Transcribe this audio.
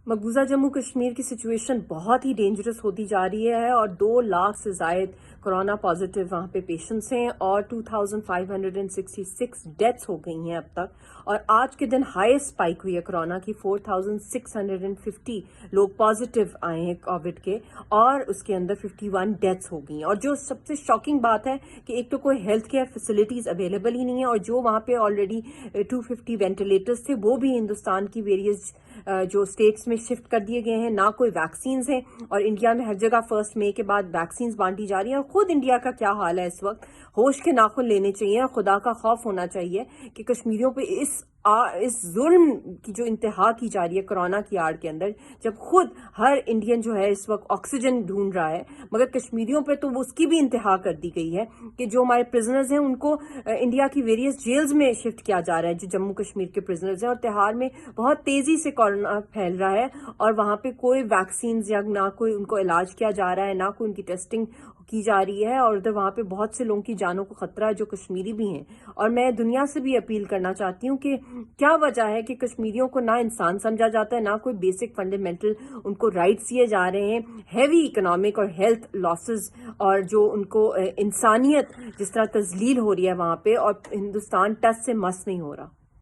مقبوضہ جموں کشمیر کی سچویشن بہت ہی ڈینجرس ہوتی جا رہی ہے اور 2 لاکھ سے زائد کورونا پازیٹیو وہاں پہ پیشنٹس ہیں اور 2566 ڈیتھس ہو گئی ہیں اب تک. اور آج کے دن ہائیسٹ اسپائک ہوئی ہے کورونا کی. 4650 لوگ پازیٹیو آئے ہیں کووڈ کے اور اس کے اندر 51 ڈیتھس ہو گئی ہیں. اور جو سب سے شاکنگ بات ہے کہ ایک تو کوئی ہیلتھ کیئر فیسلٹیز اویلیبل ہی نہیں ہے اور جو وہاں پہ آلریڈی 250 وینٹیلیٹرز تھے وہ بھی ہندوستان کی ویریس جو اسٹیٹس میں شفٹ کر دیے گئے ہیں. نہ کوئی ویکسینز ہیں اور انڈیا میں ہر جگہ 1 مئی کے بعد ویکسینز بانٹی جا رہی ہیں. اور خود انڈیا کا کیا حال ہے اس وقت، ہوش کے ناخن لینے چاہیے اور خدا کا خوف ہونا چاہیے کہ کشمیریوں پہ اس ظلم کی جو انتہا کی جا رہی ہے کورونا کی آڑ کے اندر، جب خود ہر انڈین جو ہے اس وقت آکسیجن ڈھونڈ رہا ہے، مگر کشمیریوں پہ تو اس کی بھی انتہا کر دی گئی ہے کہ جو ہمارے پرزنرز ہیں ان کو انڈیا کی ویریس جیلز میں شفٹ کیا جا رہا ہے، جو جموں کشمیر کے پرزنرز ہیں. اور تہار میں بہت تیزی سے کورونا پھیل رہا ہے اور وہاں پہ کوئی ویکسینز یا نہ کوئی ان کو علاج کیا جا رہا ہے، نہ کوئی ان کی ٹیسٹنگ کی جا رہی ہے. اور ادھر وہاں پہ بہت سے لوگوں کی جانوں کو خطرہ ہے جو کشمیری بھی ہیں. اور میں دنیا سے بھی اپیل کرنا چاہتی ہوں کہ کیا وجہ ہے کہ کشمیریوں کو نہ انسان سمجھا جاتا ہے، نہ کوئی بیسک فنڈامنٹل ان کو رائٹس دیے جا رہے ہیں. ہیوی اکنامک اور ہیلتھ لاسز اور جو ان کو انسانیت جس طرح تذلیل ہو رہی ہے وہاں پہ، اور ہندوستان ٹس سے مس نہیں ہو رہا.